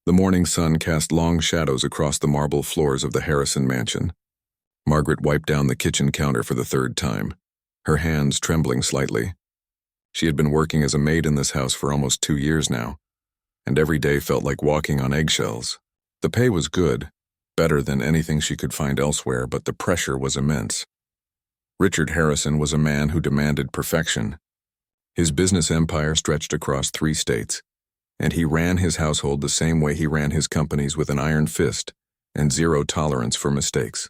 The morning sun cast long shadows across the marble floors of the Harrison mansion. Margaret wiped down the kitchen counter for the third time, her hands trembling slightly. She had been working as a maid in this house for almost 2 years now, and every day felt like walking on eggshells. The pay was good, better than anything she could find elsewhere, but the pressure was immense. Richard Harrison was a man who demanded perfection. His business empire stretched across 3 states, and he ran his household the same way he ran his companies, with an iron fist and zero tolerance for mistakes.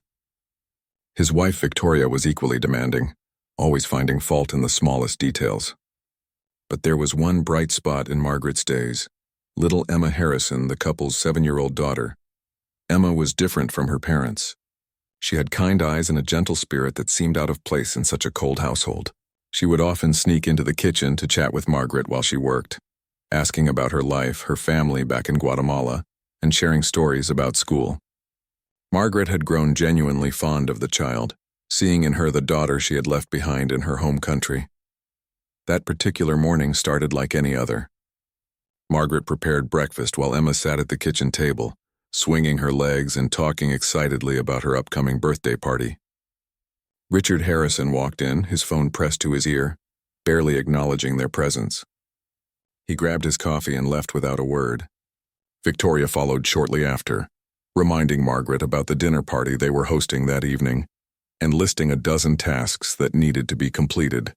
His wife Victoria was equally demanding, always finding fault in the smallest details. But there was one bright spot in Margaret's days: little Emma Harrison, the couple's 7-year-old daughter. Emma was different from her parents. She had kind eyes and a gentle spirit that seemed out of place in such a cold household. She would often sneak into the kitchen to chat with Margaret while she worked, asking about her life, her family back in Guatemala, and sharing stories about school. Margaret had grown genuinely fond of the child, seeing in her the daughter she had left behind in her home country. That particular morning started like any other. Margaret prepared breakfast while Emma sat at the kitchen table, swinging her legs and talking excitedly about her upcoming birthday party. Richard Harrison walked in, his phone pressed to his ear, barely acknowledging their presence. He grabbed his coffee and left without a word. Victoria followed shortly after, reminding Margaret about the dinner party they were hosting that evening, and listing a dozen tasks that needed to be completed.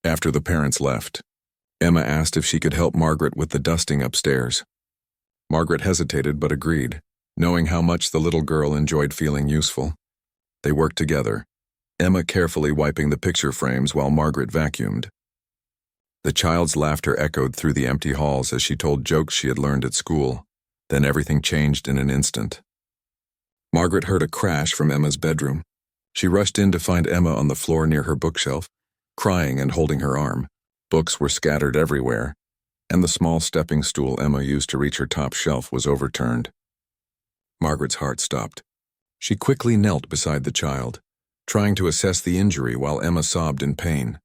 After the parents left, Emma asked if she could help Margaret with the dusting upstairs. Margaret hesitated but agreed, knowing how much the little girl enjoyed feeling useful. They worked together, Emma carefully wiping the picture frames while Margaret vacuumed. The child's laughter echoed through the empty halls as she told jokes she had learned at school. Then everything changed in an instant. Margaret heard a crash from Emma's bedroom. She rushed in to find Emma on the floor near her bookshelf, crying and holding her arm. Books were scattered everywhere, and the small stepping stool Emma used to reach her top shelf was overturned. Margaret's heart stopped. She quickly knelt beside the child, trying to assess the injury while Emma sobbed in pain.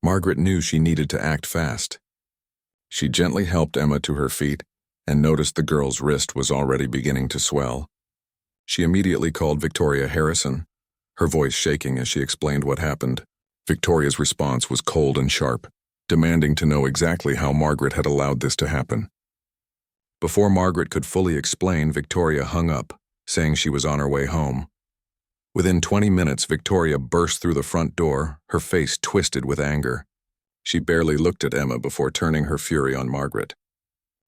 Margaret knew she needed to act fast. She gently helped Emma to her feet and noticed the girl's wrist was already beginning to swell. She immediately called Victoria Harrison, her voice shaking as she explained what happened. Victoria's response was cold and sharp, demanding to know exactly how Margaret had allowed this to happen. Before Margaret could fully explain, Victoria hung up, saying she was on her way home. Within 20 minutes, Victoria burst through the front door, her face twisted with anger. She barely looked at Emma before turning her fury on Margaret.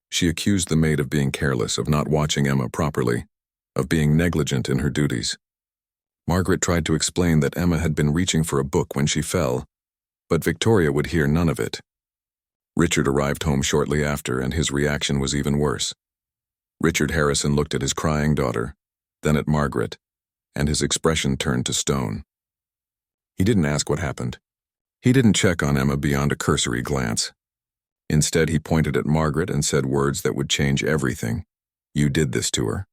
She accused the maid of being careless, of not watching Emma properly, of being negligent in her duties. Margaret tried to explain that Emma had been reaching for a book when she fell, but Victoria would hear none of it. Richard arrived home shortly after, and his reaction was even worse. Richard Harrison looked at his crying daughter, then at Margaret, and his expression turned to stone. He didn't ask what happened. He didn't check on Emma beyond a cursory glance. Instead, he pointed at Margaret and said words that would change everything. "You did this to her."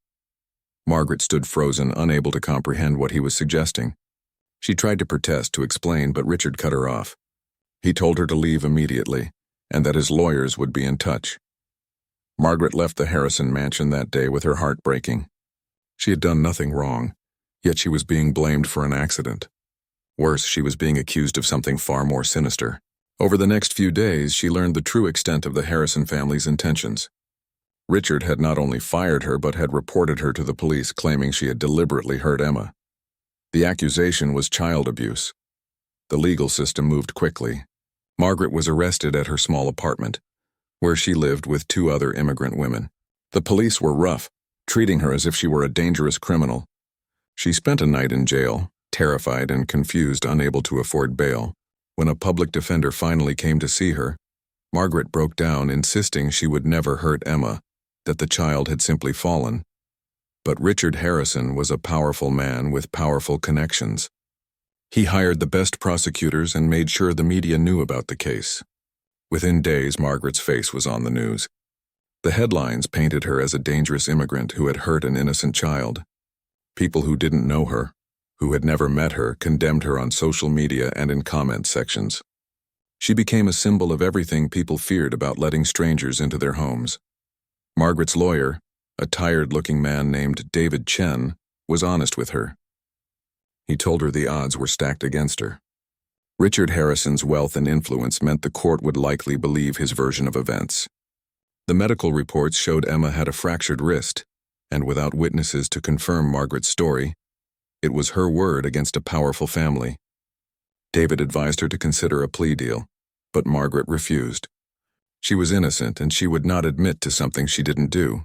Margaret stood frozen, unable to comprehend what he was suggesting. She tried to protest, to explain, but Richard cut her off. He told her to leave immediately, and that his lawyers would be in touch. Margaret left the Harrison mansion that day with her heart breaking. She had done nothing wrong, yet she was being blamed for an accident. Worse, she was being accused of something far more sinister. Over the next few days, she learned the true extent of the Harrison family's intentions. Richard had not only fired her but had reported her to the police, claiming she had deliberately hurt Emma. The accusation was child abuse. The legal system moved quickly. Margaret was arrested at her small apartment, where she lived with 2 other immigrant women. The police were rough, treating her as if she were a dangerous criminal. She spent a night in jail, terrified and confused, unable to afford bail. When a public defender finally came to see her, Margaret broke down, insisting she would never hurt Emma, that the child had simply fallen. But Richard Harrison was a powerful man with powerful connections. He hired the best prosecutors and made sure the media knew about the case. Within days, Margaret's face was on the news. The headlines painted her as a dangerous immigrant who had hurt an innocent child. People who didn't know her, who had never met her, condemned her on social media and in comment sections. She became a symbol of everything people feared about letting strangers into their homes. Margaret's lawyer, a tired-looking man named David Chen, was honest with her. He told her the odds were stacked against her. Richard Harrison's wealth and influence meant the court would likely believe his version of events. The medical reports showed Emma had a fractured wrist, and without witnesses to confirm Margaret's story, it was her word against a powerful family. David advised her to consider a plea deal, but Margaret refused. She was innocent, and she would not admit to something she didn't do.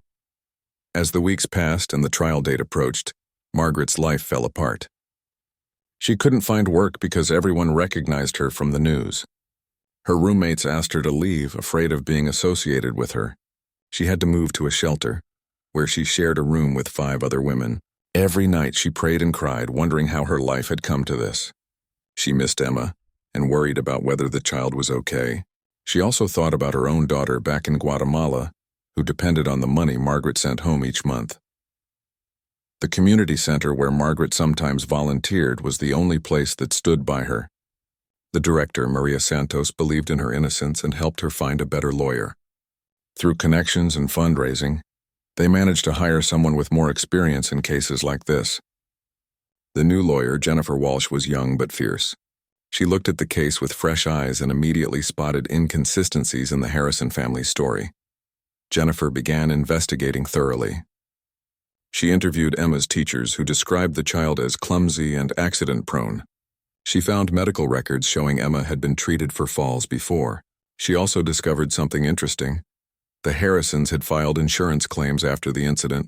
As the weeks passed and the trial date approached, Margaret's life fell apart. She couldn't find work because everyone recognized her from the news. Her roommates asked her to leave, afraid of being associated with her. She had to move to a shelter, where she shared a room with 5 other women. Every night she prayed and cried, wondering how her life had come to this. She missed Emma and worried about whether the child was okay. She also thought about her own daughter back in Guatemala, who depended on the money Margaret sent home each month. The community center where Margaret sometimes volunteered was the only place that stood by her. The director, Maria Santos, believed in her innocence and helped her find a better lawyer. Through connections and fundraising, they managed to hire someone with more experience in cases like this. The new lawyer, Jennifer Walsh, was young but fierce. She looked at the case with fresh eyes and immediately spotted inconsistencies in the Harrison family's story. Jennifer began investigating thoroughly. She interviewed Emma's teachers, who described the child as clumsy and accident-prone. She found medical records showing Emma had been treated for falls before. She also discovered something interesting. The Harrisons had filed insurance claims after the incident,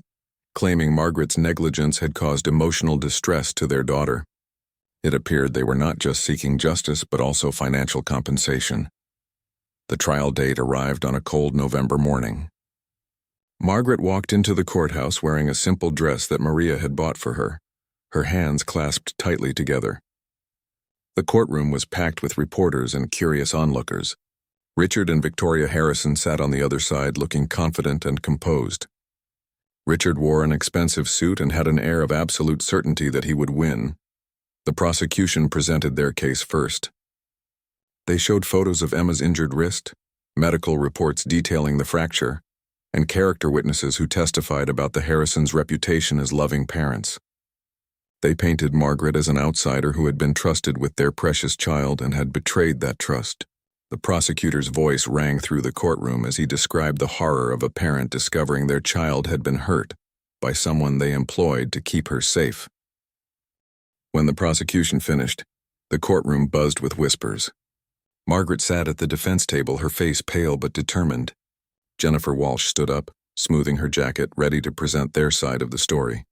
claiming Margaret's negligence had caused emotional distress to their daughter. It appeared they were not just seeking justice but also financial compensation. The trial date arrived on a cold November morning. Margaret walked into the courthouse wearing a simple dress that Maria had bought for her, her hands clasped tightly together. The courtroom was packed with reporters and curious onlookers. Richard and Victoria Harrison sat on the other side, looking confident and composed. Richard wore an expensive suit and had an air of absolute certainty that he would win. The prosecution presented their case first. They showed photos of Emma's injured wrist, medical reports detailing the fracture, and character witnesses who testified about the Harrisons' reputation as loving parents. They painted Margaret as an outsider who had been trusted with their precious child and had betrayed that trust. The prosecutor's voice rang through the courtroom as he described the horror of a parent discovering their child had been hurt by someone they employed to keep her safe. When the prosecution finished, the courtroom buzzed with whispers. Margaret sat at the defense table, her face pale but determined. Jennifer Walsh stood up, smoothing her jacket, ready to present their side of the story.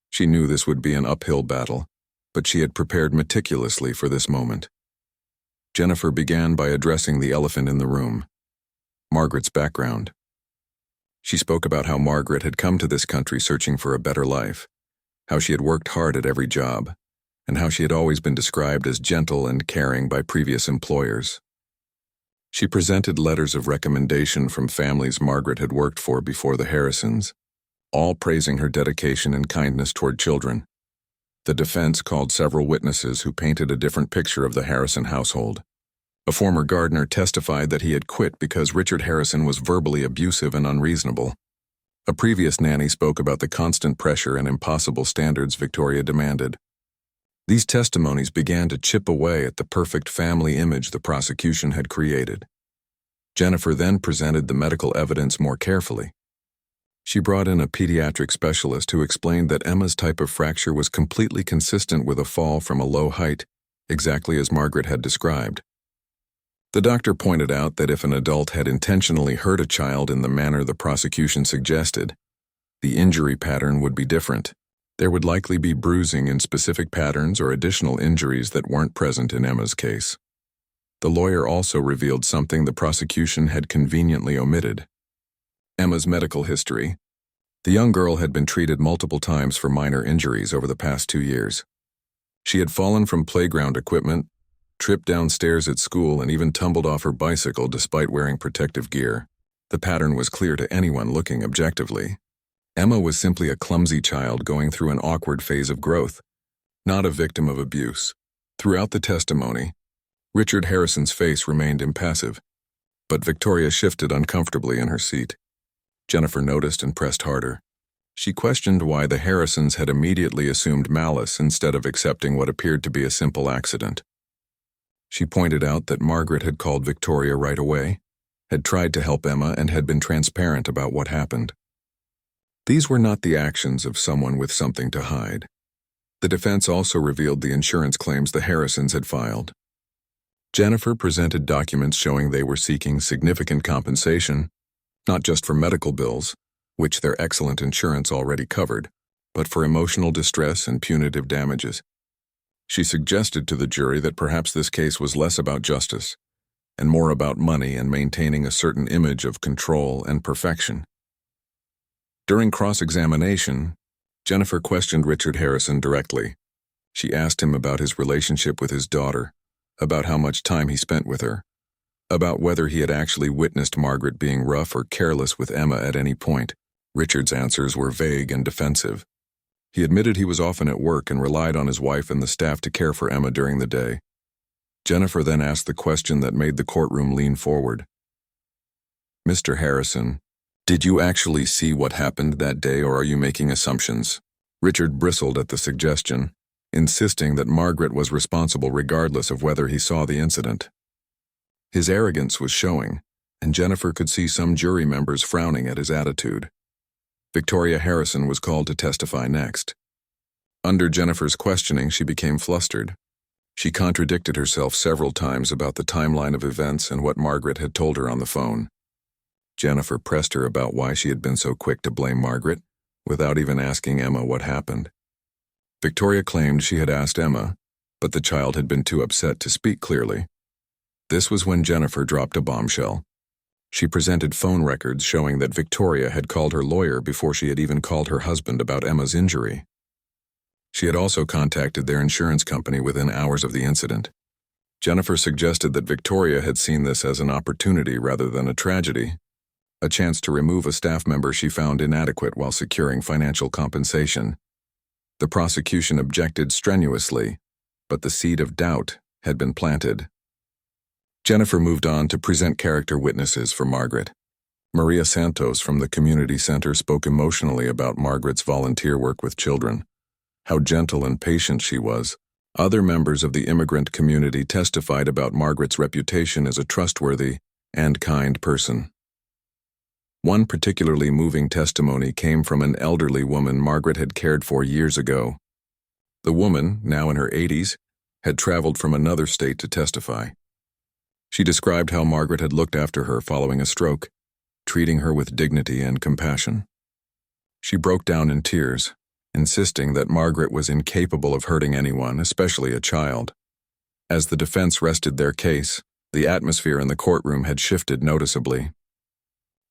She knew this would be an uphill battle, but she had prepared meticulously for this moment. Jennifer began by addressing the elephant in the room, Margaret's background. She spoke about how Margaret had come to this country searching for a better life, how she had worked hard at every job, and how she had always been described as gentle and caring by previous employers. She presented letters of recommendation from families Margaret had worked for before the Harrisons, all praising her dedication and kindness toward children. The defense called several witnesses who painted a different picture of the Harrison household. A former gardener testified that he had quit because Richard Harrison was verbally abusive and unreasonable. A previous nanny spoke about the constant pressure and impossible standards Victoria demanded. These testimonies began to chip away at the perfect family image the prosecution had created. Jennifer then presented the medical evidence more carefully. She brought in a pediatric specialist who explained that Emma's type of fracture was completely consistent with a fall from a low height, exactly as Margaret had described. The doctor pointed out that if an adult had intentionally hurt a child in the manner the prosecution suggested, the injury pattern would be different. There would likely be bruising in specific patterns or additional injuries that weren't present in Emma's case. The lawyer also revealed something the prosecution had conveniently omitted: Emma's medical history. The young girl had been treated multiple times for minor injuries over the past 2 years. She had fallen from playground equipment, tripped downstairs at school, and even tumbled off her bicycle despite wearing protective gear. The pattern was clear to anyone looking objectively. Emma was simply a clumsy child going through an awkward phase of growth, not a victim of abuse. Throughout the testimony, Richard Harrison's face remained impassive, but Victoria shifted uncomfortably in her seat. Jennifer noticed and pressed harder. She questioned why the Harrisons had immediately assumed malice instead of accepting what appeared to be a simple accident. She pointed out that Margaret had called Victoria right away, had tried to help Emma, and had been transparent about what happened. These were not the actions of someone with something to hide. The defense also revealed the insurance claims the Harrisons had filed. Jennifer presented documents showing they were seeking significant compensation, not just for medical bills, which their excellent insurance already covered, but for emotional distress and punitive damages. She suggested to the jury that perhaps this case was less about justice and more about money and maintaining a certain image of control and perfection. During cross-examination, Jennifer questioned Richard Harrison directly. She asked him about his relationship with his daughter, about how much time he spent with her, about whether he had actually witnessed Margaret being rough or careless with Emma at any point. Richard's answers were vague and defensive. He admitted he was often at work and relied on his wife and the staff to care for Emma during the day. Jennifer then asked the question that made the courtroom lean forward. "Mr. Harrison, did you actually see what happened that day, or are you making assumptions?" Richard bristled at the suggestion, insisting that Margaret was responsible regardless of whether he saw the incident. His arrogance was showing, and Jennifer could see some jury members frowning at his attitude. Victoria Harrison was called to testify next. Under Jennifer's questioning, she became flustered. She contradicted herself several times about the timeline of events and what Margaret had told her on the phone. Jennifer pressed her about why she had been so quick to blame Margaret, without even asking Emma what happened. Victoria claimed she had asked Emma, but the child had been too upset to speak clearly. This was when Jennifer dropped a bombshell. She presented phone records showing that Victoria had called her lawyer before she had even called her husband about Emma's injury. She had also contacted their insurance company within hours of the incident. Jennifer suggested that Victoria had seen this as an opportunity rather than a tragedy, a chance to remove a staff member she found inadequate while securing financial compensation. The prosecution objected strenuously, but the seed of doubt had been planted. Jennifer moved on to present character witnesses for Margaret. Maria Santos from the community center spoke emotionally about Margaret's volunteer work with children, how gentle and patient she was. Other members of the immigrant community testified about Margaret's reputation as a trustworthy and kind person. One particularly moving testimony came from an elderly woman Margaret had cared for years ago. The woman, now in her 80s, had traveled from another state to testify. She described how Margaret had looked after her following a stroke, treating her with dignity and compassion. She broke down in tears, insisting that Margaret was incapable of hurting anyone, especially a child. As the defense rested their case, the atmosphere in the courtroom had shifted noticeably.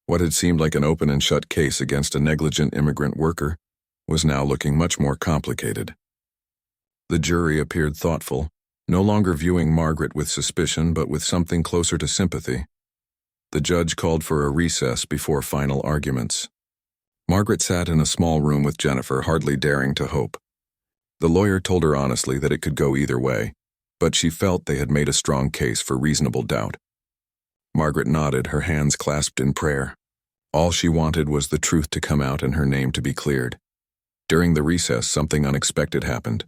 What had seemed like an open and shut case against a negligent immigrant worker was now looking much more complicated. The jury appeared thoughtful, no longer viewing Margaret with suspicion but with something closer to sympathy. The judge called for a recess before final arguments. Margaret sat in a small room with Jennifer, hardly daring to hope. The lawyer told her honestly that it could go either way, but she felt they had made a strong case for reasonable doubt. Margaret nodded, her hands clasped in prayer. All she wanted was the truth to come out and her name to be cleared. During the recess, something unexpected happened.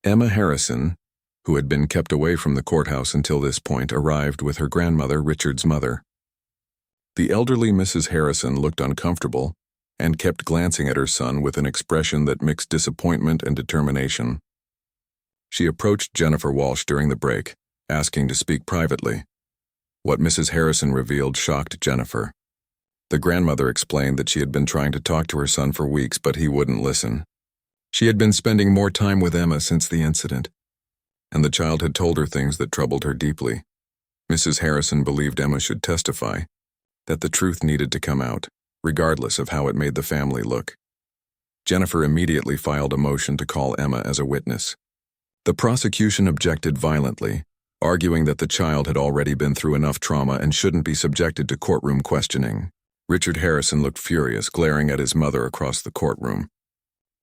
Emma Harrison, who had been kept away from the courthouse until this point, arrived with her grandmother, Richard's mother. The elderly Mrs. Harrison looked uncomfortable and kept glancing at her son with an expression that mixed disappointment and determination. She approached Jennifer Walsh during the break, asking to speak privately. What Mrs. Harrison revealed shocked Jennifer. The grandmother explained that she had been trying to talk to her son for weeks, but he wouldn't listen. She had been spending more time with Emma since the incident, and the child had told her things that troubled her deeply. Mrs. Harrison believed Emma should testify, that the truth needed to come out, regardless of how it made the family look. Jennifer immediately filed a motion to call Emma as a witness. The prosecution objected violently, arguing that the child had already been through enough trauma and shouldn't be subjected to courtroom questioning. Richard Harrison looked furious, glaring at his mother across the courtroom.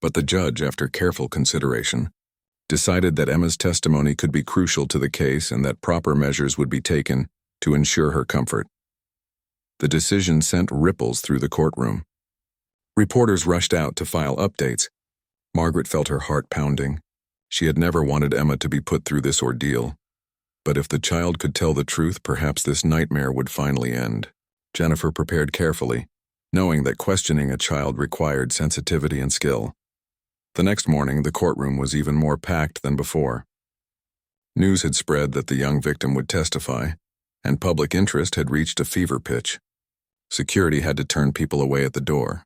But the judge, after careful consideration, decided that Emma's testimony could be crucial to the case and that proper measures would be taken to ensure her comfort. The decision sent ripples through the courtroom. Reporters rushed out to file updates. Margaret felt her heart pounding. She had never wanted Emma to be put through this ordeal. But if the child could tell the truth, perhaps this nightmare would finally end. Jennifer prepared carefully, knowing that questioning a child required sensitivity and skill. The next morning, the courtroom was even more packed than before. News had spread that the young victim would testify, and public interest had reached a fever pitch. Security had to turn people away at the door.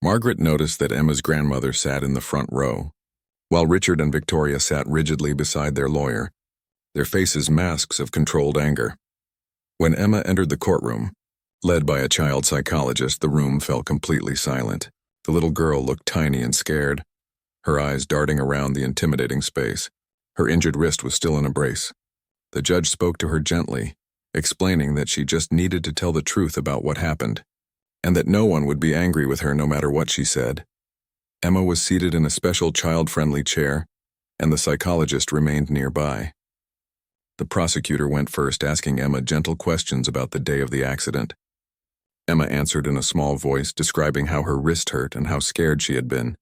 Margaret noticed that Emma's grandmother sat in the front row, while Richard and Victoria sat rigidly beside their lawyer, their faces masks of controlled anger. When Emma entered the courtroom, led by a child psychologist, the room fell completely silent. The little girl looked tiny and scared, her eyes darting around the intimidating space. Her injured wrist was still in a brace. The judge spoke to her gently, explaining that she just needed to tell the truth about what happened, and that no one would be angry with her no matter what she said. Emma was seated in a special child-friendly chair, and the psychologist remained nearby. The prosecutor went first, asking Emma gentle questions about the day of the accident. Emma answered in a small voice, describing how her wrist hurt and how scared she had been.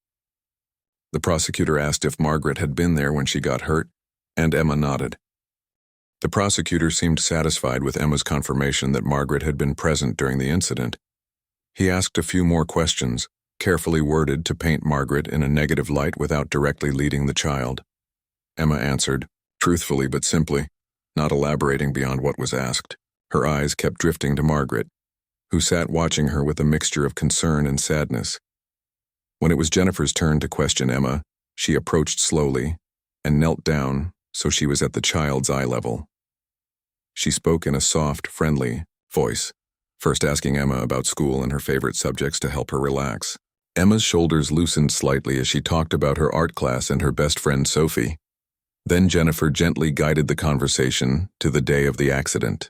The prosecutor asked if Margaret had been there when she got hurt, and Emma nodded. The prosecutor seemed satisfied with Emma's confirmation that Margaret had been present during the incident. He asked a few more questions, carefully worded to paint Margaret in a negative light without directly leading the child. Emma answered, truthfully but simply, not elaborating beyond what was asked. Her eyes kept drifting to Margaret, who sat watching her with a mixture of concern and sadness. When it was Jennifer's turn to question Emma, she approached slowly and knelt down so she was at the child's eye level. She spoke in a soft, friendly voice, first asking Emma about school and her favorite subjects to help her relax. Emma's shoulders loosened slightly as she talked about her art class and her best friend Sophie. Then Jennifer gently guided the conversation to the day of the accident.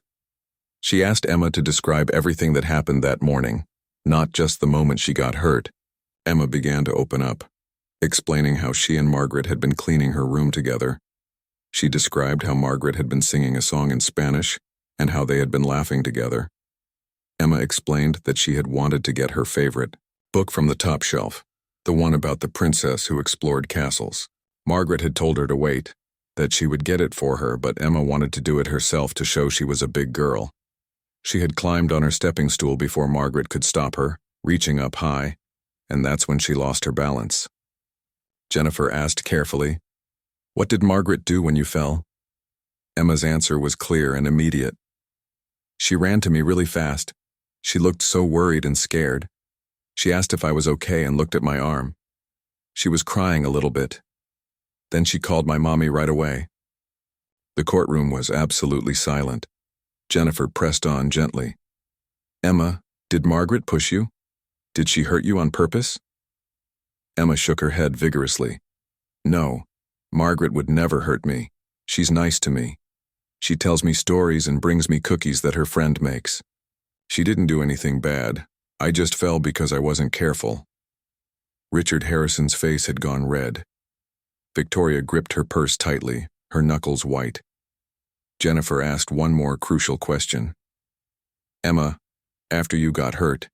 She asked Emma to describe everything that happened that morning, not just the moment she got hurt. Emma began to open up, explaining how she and Margaret had been cleaning her room together. She described how Margaret had been singing a song in Spanish and how they had been laughing together. Emma explained that she had wanted to get her favorite book from the top shelf, the one about the princess who explored castles. Margaret had told her to wait, that she would get it for her, but Emma wanted to do it herself to show she was a big girl. She had climbed on her stepping stool before Margaret could stop her, reaching up high, and that's when she lost her balance. Jennifer asked carefully, "What did Margaret do when you fell?" Emma's answer was clear and immediate. "She ran to me really fast. She looked so worried and scared. She asked if I was okay and looked at my arm. She was crying a little bit. Then she called my mommy right away." The courtroom was absolutely silent. Jennifer pressed on gently. "Emma, did Margaret push you? Did she hurt you on purpose?" Emma shook her head vigorously. "No, Margaret would never hurt me. She's nice to me. She tells me stories and brings me cookies that her friend makes. She didn't do anything bad. I just fell because I wasn't careful." Richard Harrison's face had gone red. Victoria gripped her purse tightly, her knuckles white. Jennifer asked one more crucial question. "Emma, after you got hurt,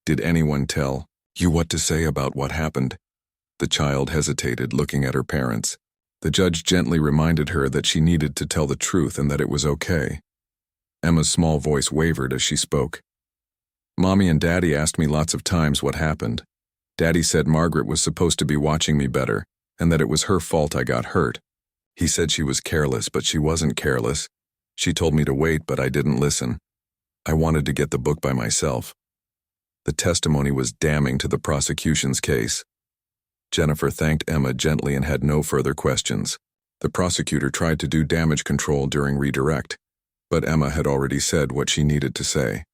did anyone tell you what to say about what happened?" The child hesitated, looking at her parents. The judge gently reminded her that she needed to tell the truth and that it was okay. Emma's small voice wavered as she spoke. "Mommy and Daddy asked me lots of times what happened. Daddy said Margaret was supposed to be watching me better, and that it was her fault I got hurt. He said she was careless, but she wasn't careless. She told me to wait, but I didn't listen. I wanted to get the book by myself." The testimony was damning to the prosecution's case. Jennifer thanked Emma gently and had no further questions. The prosecutor tried to do damage control during redirect, but Emma had already said what she needed to say.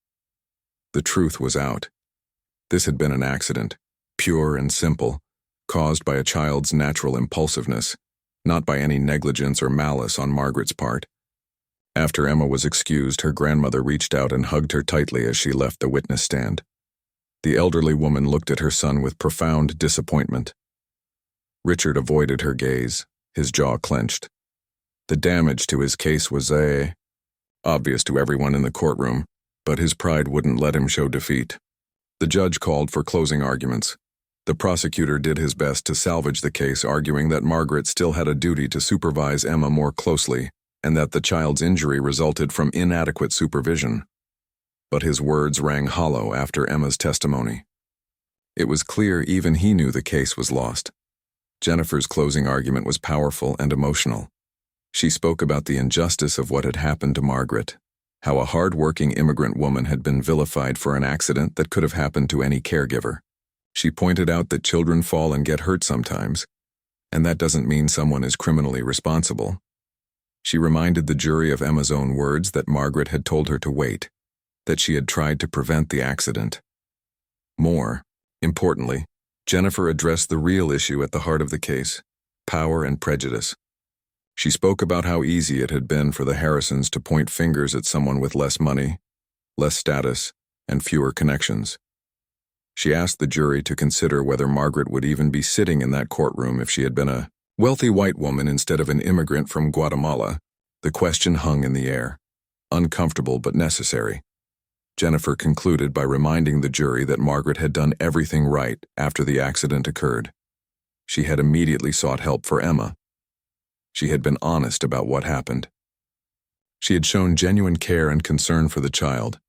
The truth was out. This had been an accident, pure and simple, caused by a child's natural impulsiveness, not by any negligence or malice on Margaret's part. After Emma was excused, her grandmother reached out and hugged her tightly as she left the witness stand. The elderly woman looked at her son with profound disappointment. Richard avoided her gaze, his jaw clenched. The damage to his case was obvious to everyone in the courtroom. But his pride wouldn't let him show defeat. The judge called for closing arguments. The prosecutor did his best to salvage the case, arguing that Margaret still had a duty to supervise Emma more closely and that the child's injury resulted from inadequate supervision. But his words rang hollow after Emma's testimony. It was clear even he knew the case was lost. Jennifer's closing argument was powerful and emotional. She spoke about the injustice of what had happened to Margaret, how a hard-working immigrant woman had been vilified for an accident that could have happened to any caregiver. She pointed out that children fall and get hurt sometimes, and that doesn't mean someone is criminally responsible. She reminded the jury of Emma's own words that Margaret had told her to wait, that she had tried to prevent the accident. More importantly, Jennifer addressed the real issue at the heart of the case: power and prejudice. She spoke about how easy it had been for the Harrisons to point fingers at someone with less money, less status, and fewer connections. She asked the jury to consider whether Margaret would even be sitting in that courtroom if she had been a wealthy white woman instead of an immigrant from Guatemala. The question hung in the air, uncomfortable but necessary. Jennifer concluded by reminding the jury that Margaret had done everything right after the accident occurred. She had immediately sought help for Emma. She had been honest about what happened. She had shown genuine care and concern for the child.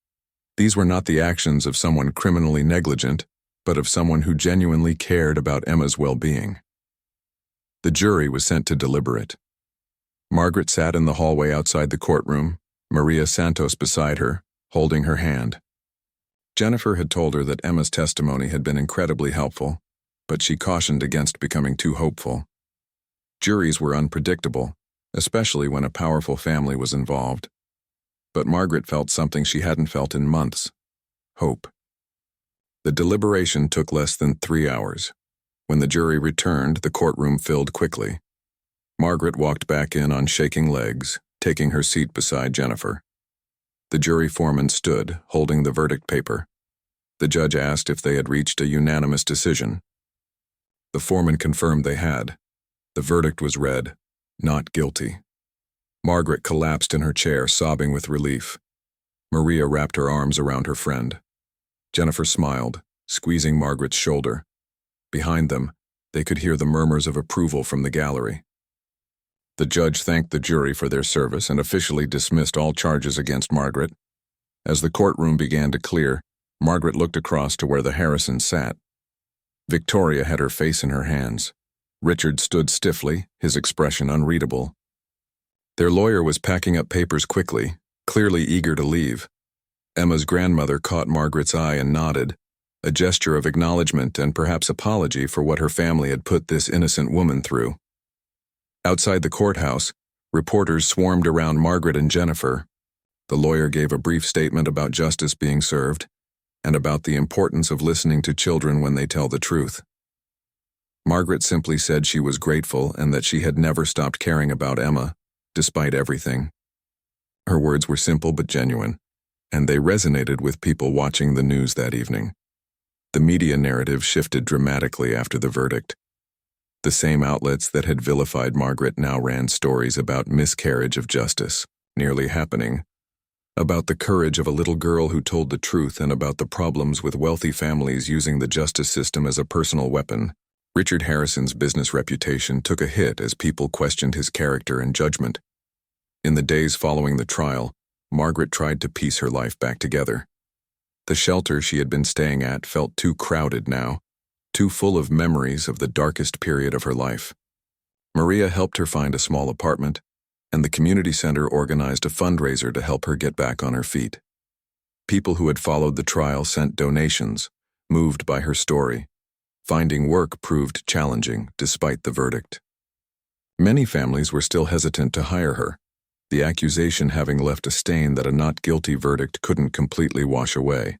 These were not the actions of someone criminally negligent, but of someone who genuinely cared about Emma's well-being. The jury was sent to deliberate. Margaret sat in the hallway outside the courtroom, Maria Santos beside her, holding her hand. Jennifer had told her that Emma's testimony had been incredibly helpful, but she cautioned against becoming too hopeful. Juries were unpredictable, especially when a powerful family was involved. But Margaret felt something she hadn't felt in months: hope. The deliberation took less than 3 hours. When the jury returned, the courtroom filled quickly. Margaret walked back in on shaking legs, taking her seat beside Jennifer. The jury foreman stood, holding the verdict paper. The judge asked if they had reached a unanimous decision. The foreman confirmed they had. The verdict was read: not guilty. Margaret collapsed in her chair, sobbing with relief. Maria wrapped her arms around her friend. Jennifer smiled, squeezing Margaret's shoulder. Behind them, they could hear the murmurs of approval from the gallery. The judge thanked the jury for their service and officially dismissed all charges against Margaret. As the courtroom began to clear, Margaret looked across to where the Harrisons sat. Victoria had her face in her hands. Richard stood stiffly, his expression unreadable. Their lawyer was packing up papers quickly, clearly eager to leave. Emma's grandmother caught Margaret's eye and nodded, a gesture of acknowledgement and perhaps apology for what her family had put this innocent woman through. Outside the courthouse, reporters swarmed around Margaret and Jennifer. The lawyer gave a brief statement about justice being served and about the importance of listening to children when they tell the truth. Margaret simply said she was grateful and that she had never stopped caring about Emma, despite everything. Her words were simple but genuine, and they resonated with people watching the news that evening. The media narrative shifted dramatically after the verdict. The same outlets that had vilified Margaret now ran stories about miscarriage of justice nearly happening, about the courage of a little girl who told the truth, and about the problems with wealthy families using the justice system as a personal weapon. Richard Harrison's business reputation took a hit as people questioned his character and judgment. In the days following the trial, Margaret tried to piece her life back together. The shelter she had been staying at felt too crowded now, too full of memories of the darkest period of her life. Maria helped her find a small apartment, and the community center organized a fundraiser to help her get back on her feet. People who had followed the trial sent donations, moved by her story. Finding work proved challenging despite the verdict. Many families were still hesitant to hire her, the accusation having left a stain that a not guilty verdict couldn't completely wash away.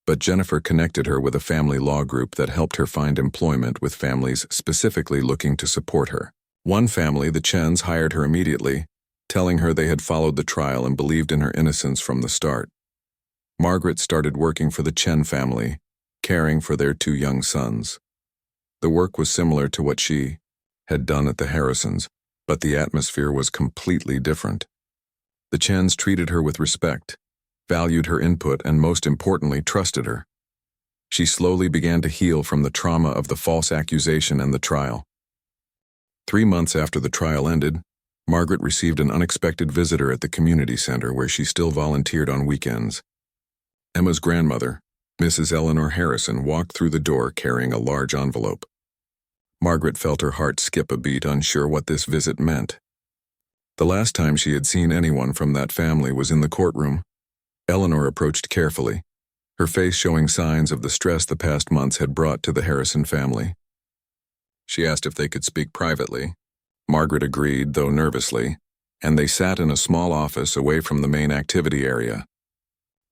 But Jennifer connected her with a family law group that helped her find employment with families specifically looking to support her. One family, the Chens, hired her immediately, telling her they had followed the trial and believed in her innocence from the start. Margaret started working for the Chen family, caring for their 2 young sons. The work was similar to what she had done at the Harrisons, but the atmosphere was completely different. The Chens treated her with respect. valued her input, and most importantly, trusted her. She slowly began to heal from the trauma of the false accusation and the trial. 3 months after the trial ended, Margaret received an unexpected visitor at the community center where she still volunteered on weekends. Emma's grandmother, Mrs. Eleanor Harrison, walked through the door carrying a large envelope. Margaret felt her heart skip a beat, unsure what this visit meant. The last time she had seen anyone from that family was in the courtroom. Eleanor approached carefully, her face showing signs of the stress the past months had brought to the Harrison family. She asked if they could speak privately. Margaret agreed, though nervously, and they sat in a small office away from the main activity area.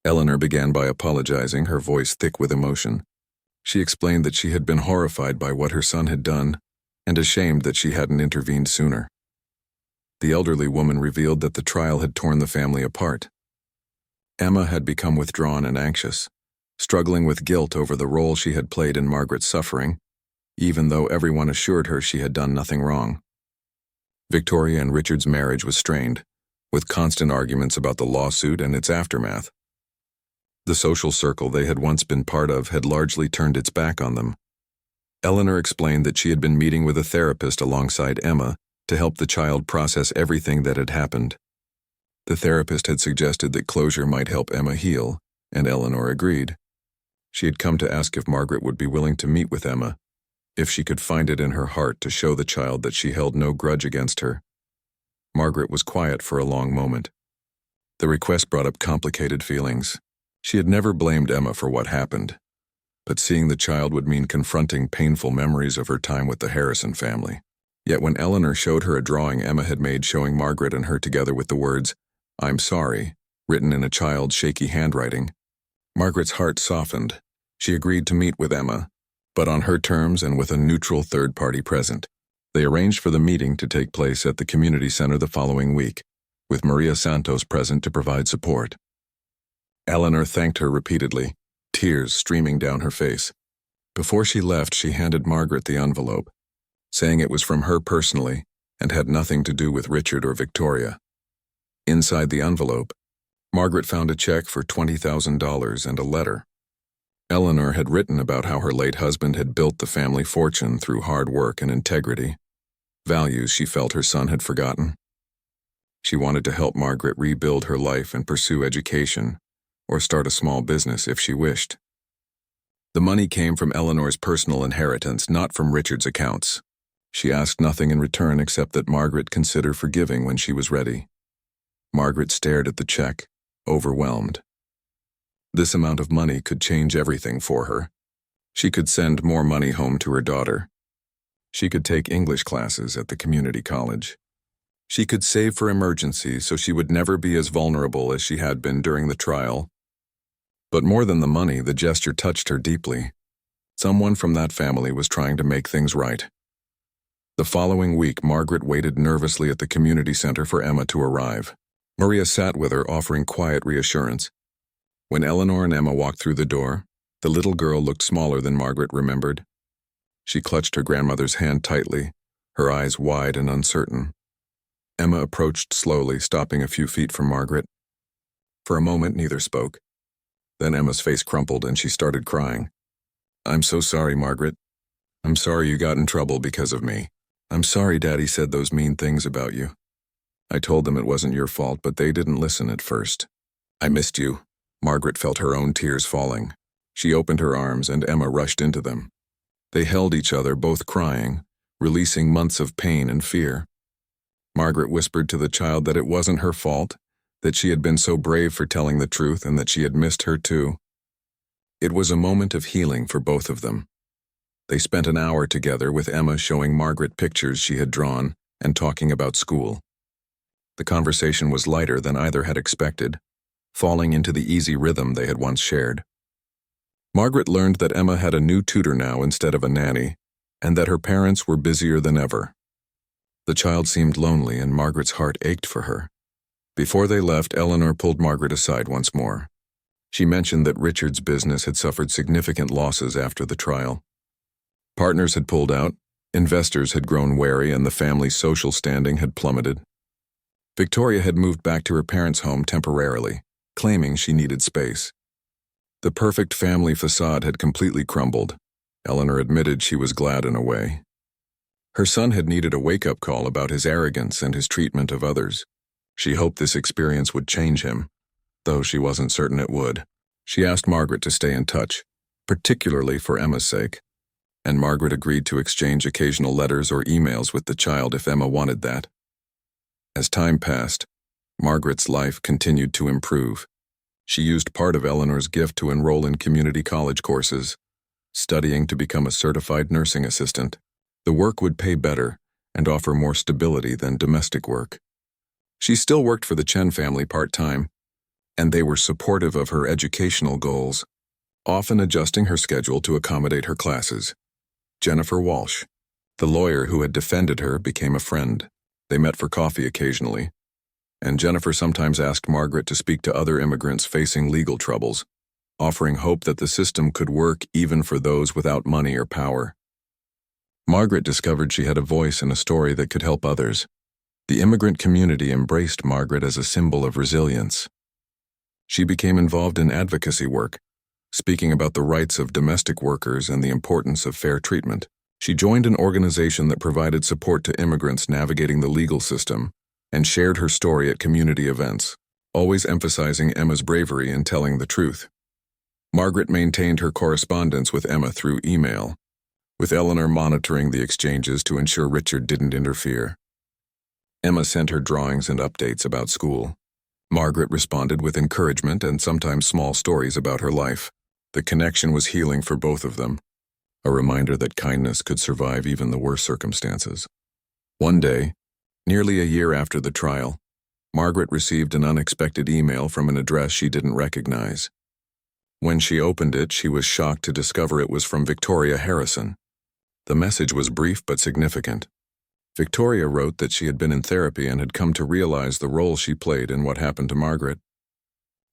Eleanor began by apologizing, her voice thick with emotion. She explained that she had been horrified by what her son had done and ashamed that she hadn't intervened sooner. The elderly woman revealed that the trial had torn the family apart. Emma had become withdrawn and anxious, struggling with guilt over the role she had played in Margaret's suffering, even though everyone assured her she had done nothing wrong. Victoria and Richard's marriage was strained, with constant arguments about the lawsuit and its aftermath. The social circle they had once been part of had largely turned its back on them. Eleanor explained that she had been meeting with a therapist alongside Emma to help the child process everything that had happened. The therapist had suggested that closure might help Emma heal, and Eleanor agreed. She had come to ask if Margaret would be willing to meet with Emma, if she could find it in her heart to show the child that she held no grudge against her. Margaret was quiet for a long moment. The request brought up complicated feelings. She had never blamed Emma for what happened, but seeing the child would mean confronting painful memories of her time with the Harrison family. Yet when Eleanor showed her a drawing Emma had made showing Margaret and her together with the words, "I'm sorry," written in a child's shaky handwriting, Margaret's heart softened. She agreed to meet with Emma, but on her terms and with a neutral third party present. They arranged for the meeting to take place at the community center the following week, with Maria Santos present to provide support. Eleanor thanked her repeatedly, tears streaming down her face. Before she left, she handed Margaret the envelope, saying it was from her personally and had nothing to do with Richard or Victoria. Inside the envelope, Margaret found a check for $20,000 and a letter. Eleanor had written about how her late husband had built the family fortune through hard work and integrity, values she felt her son had forgotten. She wanted to help Margaret rebuild her life and pursue education, or start a small business if she wished. The money came from Eleanor's personal inheritance, not from Richard's accounts. She asked nothing in return except that Margaret consider forgiving when she was ready. Margaret stared at the check, overwhelmed. This amount of money could change everything for her. She could send more money home to her daughter. She could take English classes at the community college. She could save for emergencies so she would never be as vulnerable as she had been during the trial. But more than the money, the gesture touched her deeply. Someone from that family was trying to make things right. The following week, Margaret waited nervously at the community center for Emma to arrive. Maria sat with her, offering quiet reassurance. When Eleanor and Emma walked through the door, the little girl looked smaller than Margaret remembered. She clutched her grandmother's hand tightly, her eyes wide and uncertain. Emma approached slowly, stopping a few feet from Margaret. For a moment, neither spoke. Then Emma's face crumpled and she started crying. "I'm so sorry, Margaret. I'm sorry you got in trouble because of me. I'm sorry Daddy said those mean things about you. I told them it wasn't your fault, but they didn't listen at first. I missed you." Margaret felt her own tears falling. She opened her arms and Emma rushed into them. They held each other, both crying, releasing months of pain and fear. Margaret whispered to the child that it wasn't her fault, that she had been so brave for telling the truth and that she had missed her too. It was a moment of healing for both of them. They spent an hour together with Emma showing Margaret pictures she had drawn and talking about school. The conversation was lighter than either had expected, falling into the easy rhythm they had once shared. Margaret learned that Emma had a new tutor now instead of a nanny, and that her parents were busier than ever. The child seemed lonely and Margaret's heart ached for her. Before they left, Eleanor pulled Margaret aside once more. She mentioned that Richard's business had suffered significant losses after the trial. Partners had pulled out, investors had grown wary, and the family's social standing had plummeted. Victoria had moved back to her parents' home temporarily, claiming she needed space. The perfect family facade had completely crumbled. Eleanor admitted she was glad in a way. Her son had needed a wake-up call about his arrogance and his treatment of others. She hoped this experience would change him, though she wasn't certain it would. She asked Margaret to stay in touch, particularly for Emma's sake, and Margaret agreed to exchange occasional letters or emails with the child if Emma wanted that. As time passed, Margaret's life continued to improve. She used part of Eleanor's gift to enroll in community college courses, studying to become a certified nursing assistant. The work would pay better and offer more stability than domestic work. She still worked for the Chen family part-time, and they were supportive of her educational goals, often adjusting her schedule to accommodate her classes. Jennifer Walsh, the lawyer who had defended her, became a friend. They met for coffee occasionally, and Jennifer sometimes asked Margaret to speak to other immigrants facing legal troubles, offering hope that the system could work even for those without money or power. Margaret discovered she had a voice in a story that could help others. The immigrant community embraced Margaret as a symbol of resilience. She became involved in advocacy work, speaking about the rights of domestic workers and the importance of fair treatment. She joined an organization that provided support to immigrants navigating the legal system and shared her story at community events, always emphasizing Emma's bravery in telling the truth. Margaret maintained her correspondence with Emma through email, with Eleanor monitoring the exchanges to ensure Richard didn't interfere. Emma sent her drawings and updates about school. Margaret responded with encouragement and sometimes small stories about her life. The connection was healing for both of them, a reminder that kindness could survive even the worst circumstances. One day, nearly a year after the trial, Margaret received an unexpected email from an address she didn't recognize. When she opened it, she was shocked to discover it was from Victoria Harrison. The message was brief but significant. Victoria wrote that she had been in therapy and had come to realize the role she played in what happened to Margaret.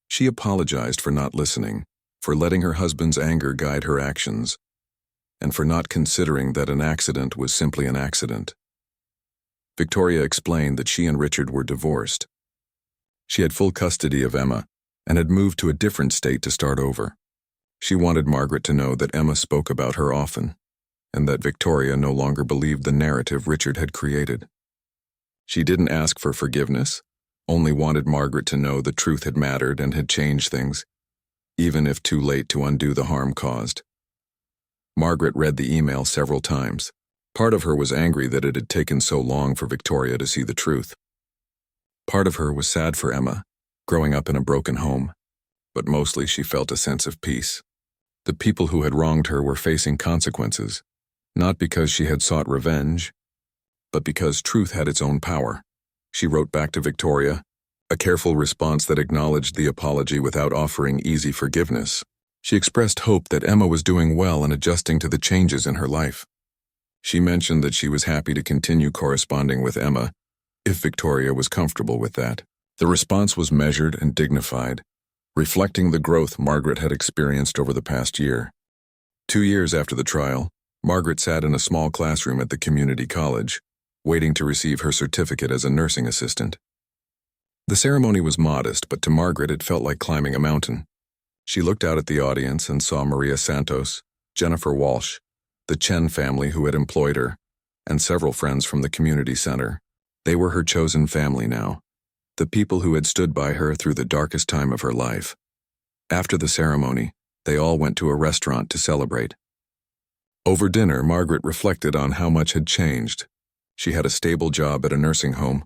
She apologized for not listening, for letting her husband's anger guide her actions, and for not considering that an accident was simply an accident. Victoria explained that she and Richard were divorced. She had full custody of Emma and had moved to a different state to start over. She wanted Margaret to know that Emma spoke about her often, and that Victoria no longer believed the narrative Richard had created. She didn't ask for forgiveness, only wanted Margaret to know the truth had mattered and had changed things, even if too late to undo the harm caused. Margaret read the email several times. Part of her was angry that it had taken so long for Victoria to see the truth. Part of her was sad for Emma, growing up in a broken home, but mostly she felt a sense of peace. The people who had wronged her were facing consequences, not because she had sought revenge, but because truth had its own power. She wrote back to Victoria, a careful response that acknowledged the apology without offering easy forgiveness. She expressed hope that Emma was doing well and adjusting to the changes in her life. She mentioned that she was happy to continue corresponding with Emma if Victoria was comfortable with that. The response was measured and dignified, reflecting the growth Margaret had experienced over the past year. 2 years after the trial, Margaret sat in a small classroom at the community college, waiting to receive her certificate as a nursing assistant. The ceremony was modest, but to Margaret it felt like climbing a mountain. She looked out at the audience and saw Maria Santos, Jennifer Walsh, the Chen family who had employed her, and several friends from the community center. They were her chosen family now, the people who had stood by her through the darkest time of her life. After the ceremony, they all went to a restaurant to celebrate. Over dinner, Margaret reflected on how much had changed. She had a stable job at a nursing home,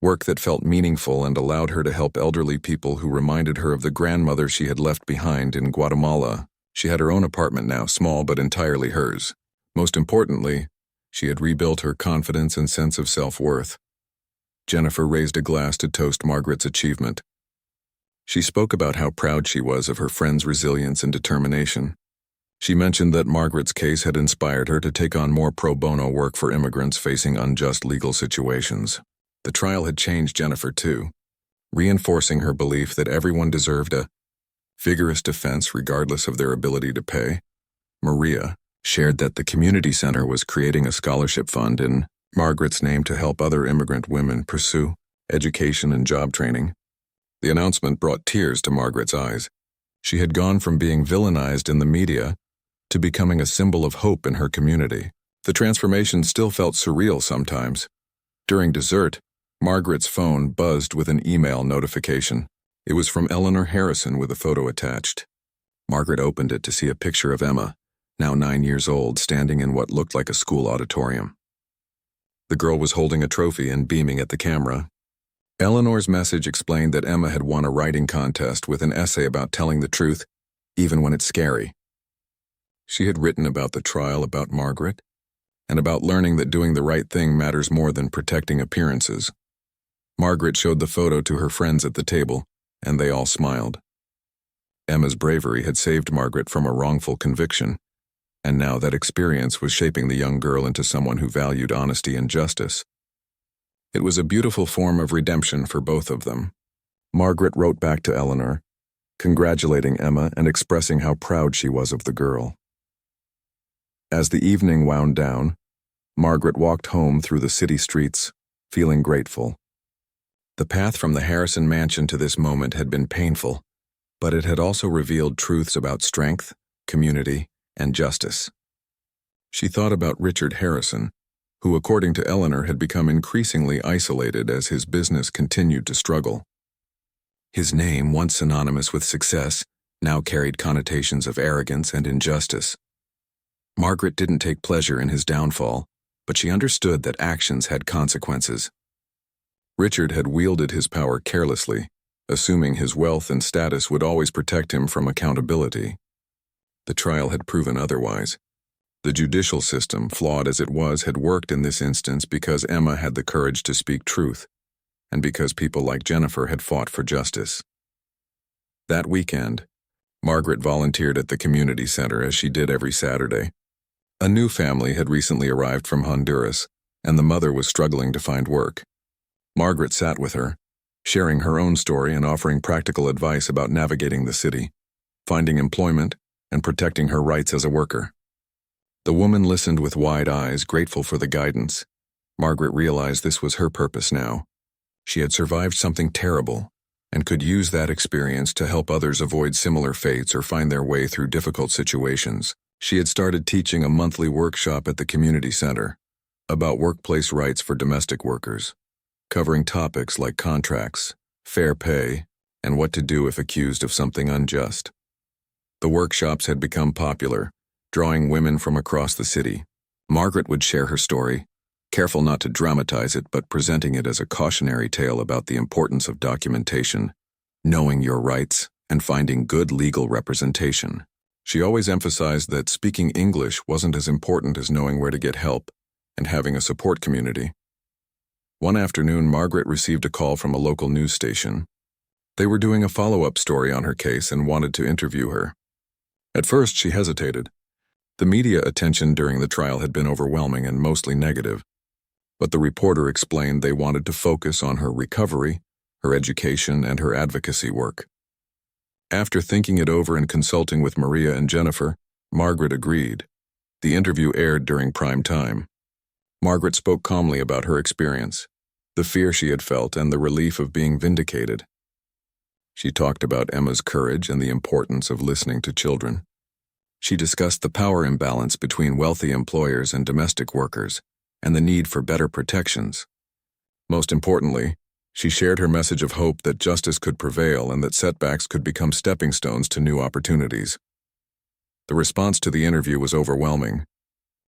work that felt meaningful and allowed her to help elderly people who reminded her of the grandmother she had left behind in Guatemala. She had her own apartment now, small but entirely hers. Most importantly, she had rebuilt her confidence and sense of self-worth. Jennifer raised a glass to toast Margaret's achievement. She spoke about how proud she was of her friend's resilience and determination. She mentioned that Margaret's case had inspired her to take on more pro bono work for immigrants facing unjust legal situations. The trial had changed Jennifer too, reinforcing her belief that everyone deserved a vigorous defense regardless of their ability to pay. Maria shared that the community center was creating a scholarship fund in Margaret's name to help other immigrant women pursue education and job training. The announcement brought tears to Margaret's eyes. She had gone from being villainized in the media to becoming a symbol of hope in her community. The transformation still felt surreal sometimes. During dessert, Margaret's phone buzzed with an email notification. It was from Eleanor Harrison with a photo attached. Margaret opened it to see a picture of Emma, now 9 years old, standing in what looked like a school auditorium. The girl was holding a trophy and beaming at the camera. Eleanor's message explained that Emma had won a writing contest with an essay about telling the truth, even when it's scary. She had written about the trial about Margaret, and about learning that doing the right thing matters more than protecting appearances. Margaret showed the photo to her friends at the table, and they all smiled. Emma's bravery had saved Margaret from a wrongful conviction, and now that experience was shaping the young girl into someone who valued honesty and justice. It was a beautiful form of redemption for both of them. Margaret wrote back to Eleanor, congratulating Emma and expressing how proud she was of the girl. As the evening wound down, Margaret walked home through the city streets, feeling grateful. The path from the Harrison mansion to this moment had been painful, but it had also revealed truths about strength, community, and justice. She thought about Richard Harrison, who, according to Eleanor, had become increasingly isolated as his business continued to struggle. His name, once synonymous with success, now carried connotations of arrogance and injustice. Margaret didn't take pleasure in his downfall, but she understood that actions had consequences. Richard had wielded his power carelessly, assuming his wealth and status would always protect him from accountability. The trial had proven otherwise. The judicial system, flawed as it was, had worked in this instance because Emma had the courage to speak truth, and because people like Jennifer had fought for justice. That weekend, Margaret volunteered at the community center as she did every Saturday. A new family had recently arrived from Honduras, and the mother was struggling to find work. Margaret sat with her, sharing her own story and offering practical advice about navigating the city, finding employment, and protecting her rights as a worker. The woman listened with wide eyes, grateful for the guidance. Margaret realized this was her purpose now. She had survived something terrible, and could use that experience to help others avoid similar fates or find their way through difficult situations. She had started teaching a monthly workshop at the community center about workplace rights for domestic workers, covering topics like contracts, fair pay, and what to do if accused of something unjust. The workshops had become popular, drawing women from across the city. Margaret would share her story, careful not to dramatize it but presenting it as a cautionary tale about the importance of documentation, knowing your rights, and finding good legal representation. She always emphasized that speaking English wasn't as important as knowing where to get help and having a support community. One afternoon, Margaret received a call from a local news station. They were doing a follow-up story on her case and wanted to interview her. At first, she hesitated. The media attention during the trial had been overwhelming and mostly negative, but the reporter explained they wanted to focus on her recovery, her education, and her advocacy work. After thinking it over and consulting with Maria and Jennifer, Margaret agreed. The interview aired during prime time. Margaret spoke calmly about her experience, the fear she had felt, and the relief of being vindicated. She talked about Emma's courage and the importance of listening to children. She discussed the power imbalance between wealthy employers and domestic workers, and the need for better protections. Most importantly, she shared her message of hope that justice could prevail and that setbacks could become stepping stones to new opportunities. The response to the interview was overwhelming.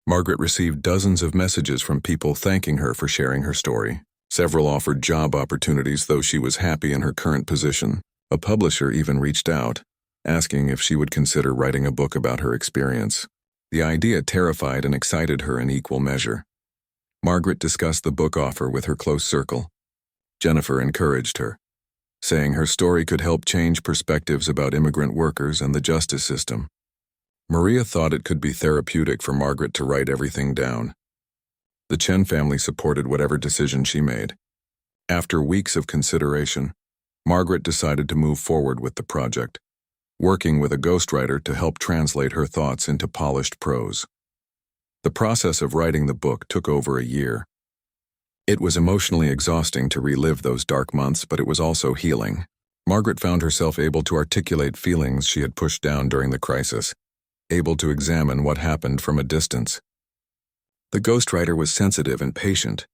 Margaret received dozens of messages from people thanking her for sharing her story. Several offered job opportunities, though she was happy in her current position. A publisher even reached out, asking if she would consider writing a book about her experience. The idea terrified and excited her in equal measure. Margaret discussed the book offer with her close circle. Jennifer encouraged her, saying her story could help change perspectives about immigrant workers and the justice system. Maria thought it could be therapeutic for Margaret to write everything down. The Chen family supported whatever decision she made. After weeks of consideration, Margaret decided to move forward with the project, working with a ghostwriter to help translate her thoughts into polished prose. The process of writing the book took over a year. It was emotionally exhausting to relive those dark months, but it was also healing. Margaret found herself able to articulate feelings she had pushed down during the crisis, able to examine what happened from a distance. The ghostwriter was sensitive and patient,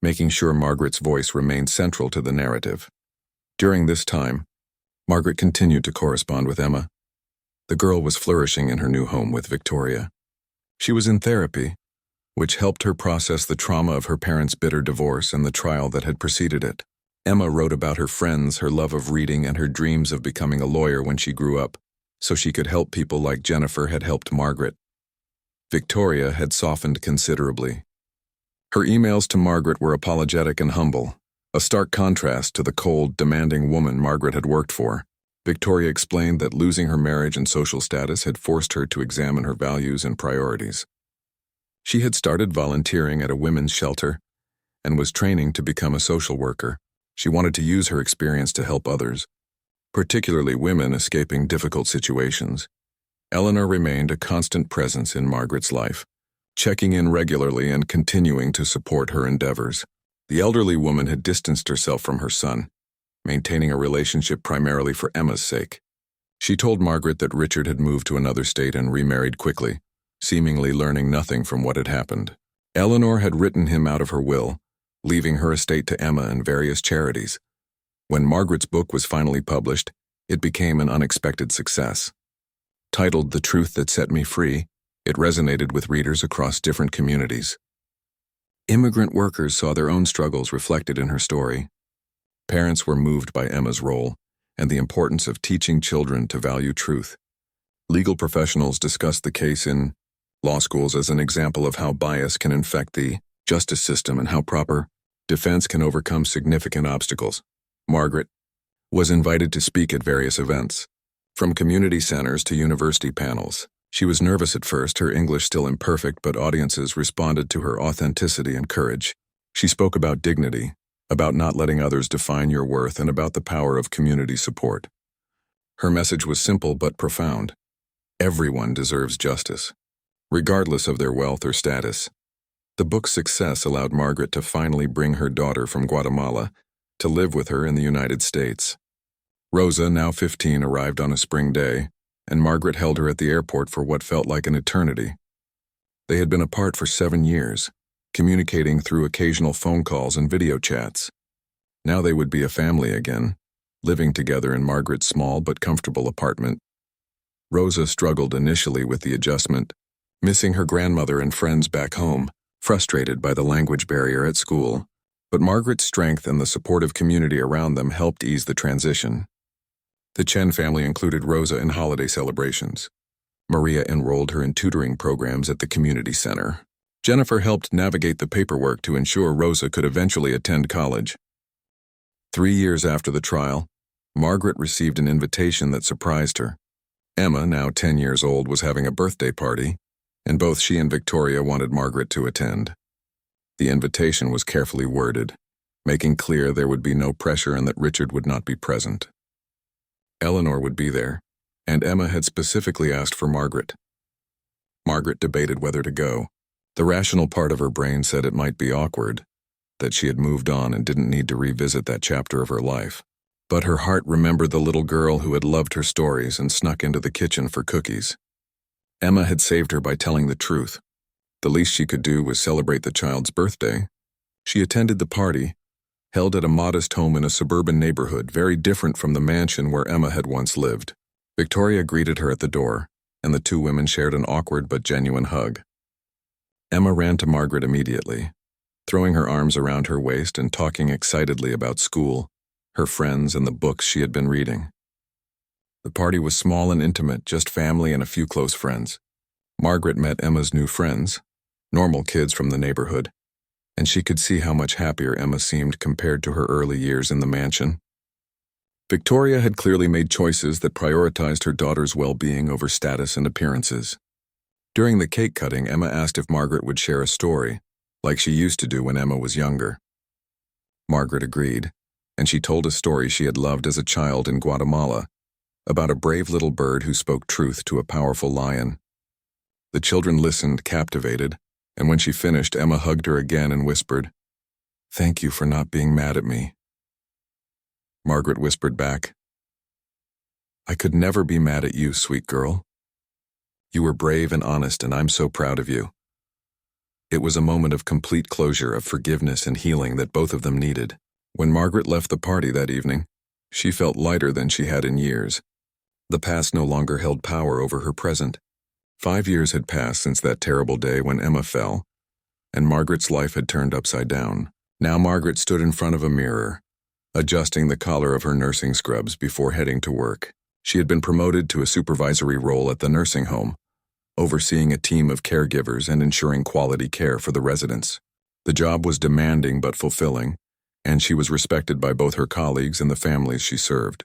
making sure Margaret's voice remained central to the narrative. During this time, Margaret continued to correspond with Emma. The girl was flourishing in her new home with Victoria. She was in therapy, which helped her process the trauma of her parents' bitter divorce and the trial that had preceded it. Emma wrote about her friends, her love of reading, and her dreams of becoming a lawyer when she grew up, so she could help people like Jennifer had helped Margaret. Victoria had softened considerably. Her emails to Margaret were apologetic and humble, a stark contrast to the cold, demanding woman Margaret had worked for. Victoria explained that losing her marriage and social status had forced her to examine her values and priorities. She had started volunteering at a women's shelter and was training to become a social worker. She wanted to use her experience to help others, particularly women escaping difficult situations. Eleanor remained a constant presence in Margaret's life, checking in regularly and continuing to support her endeavors. The elderly woman had distanced herself from her son, maintaining a relationship primarily for Emma's sake. She told Margaret that Richard had moved to another state and remarried quickly, seemingly learning nothing from what had happened. Eleanor had written him out of her will, leaving her estate to Emma and various charities. When Margaret's book was finally published, it became an unexpected success. Titled The Truth That Set Me Free, it resonated with readers across different communities. Immigrant workers saw their own struggles reflected in her story. Parents were moved by Emma's role and the importance of teaching children to value truth. Legal professionals discussed the case in law schools as an example of how bias can infect the justice system and how proper defense can overcome significant obstacles. Margaret was invited to speak at various events, from community centers to university panels. She was nervous at first, her English still imperfect, but audiences responded to her authenticity and courage. She spoke about dignity, about not letting others define your worth, and about the power of community support. Her message was simple but profound. Everyone deserves justice, regardless of their wealth or status. The book's success allowed Margaret to finally bring her daughter from Guatemala to live with her in the United States. Rosa, now 15, arrived on a spring day, and Margaret held her at the airport for what felt like an eternity. They had been apart for 7 years, communicating through occasional phone calls and video chats. Now they would be a family again, living together in Margaret's small but comfortable apartment. Rosa struggled initially with the adjustment, missing her grandmother and friends back home, frustrated by the language barrier at school. But Margaret's strength and the supportive community around them helped ease the transition. The Chen family included Rosa in holiday celebrations. Maria enrolled her in tutoring programs at the community center. Jennifer helped navigate the paperwork to ensure Rosa could eventually attend college. 3 years after the trial, Margaret received an invitation that surprised her. Emma, now 10 years old, was having a birthday party, and both she and Victoria wanted Margaret to attend. The invitation was carefully worded, making clear there would be no pressure and that Richard would not be present. Eleanor would be there, and Emma had specifically asked for Margaret. Margaret debated whether to go. The rational part of her brain said it might be awkward, that she had moved on and didn't need to revisit that chapter of her life. But her heart remembered the little girl who had loved her stories and snuck into the kitchen for cookies. Emma had saved her by telling the truth. The least she could do was celebrate the child's birthday. She attended the party, held at a modest home in a suburban neighborhood very different from the mansion where Emma had once lived. Victoria greeted her at the door, and the two women shared an awkward but genuine hug. Emma ran to Margaret immediately, throwing her arms around her waist and talking excitedly about school, her friends, and the books she had been reading. The party was small and intimate, just family and a few close friends. Margaret met Emma's new friends, normal kids from the neighborhood, and she could see how much happier Emma seemed compared to her early years in the mansion. Victoria had clearly made choices that prioritized her daughter's well-being over status and appearances. During the cake cutting, Emma asked if Margaret would share a story, like she used to do when Emma was younger. Margaret agreed, and she told a story she had loved as a child in Guatemala, about a brave little bird who spoke truth to a powerful lion. The children listened, captivated, and when she finished, Emma hugged her again and whispered, "Thank you for not being mad at me." Margaret whispered back, "I could never be mad at you, sweet girl. You were brave and honest, and I'm so proud of you." It was a moment of complete closure, of forgiveness and healing that both of them needed. When Margaret left the party that evening, she felt lighter than she had in years. The past no longer held power over her present. 5 years had passed since that terrible day when Emma fell, and Margaret's life had turned upside down. Now Margaret stood in front of a mirror, adjusting the collar of her nursing scrubs before heading to work. She had been promoted to a supervisory role at the nursing home, overseeing a team of caregivers and ensuring quality care for the residents. The job was demanding but fulfilling, and she was respected by both her colleagues and the families she served.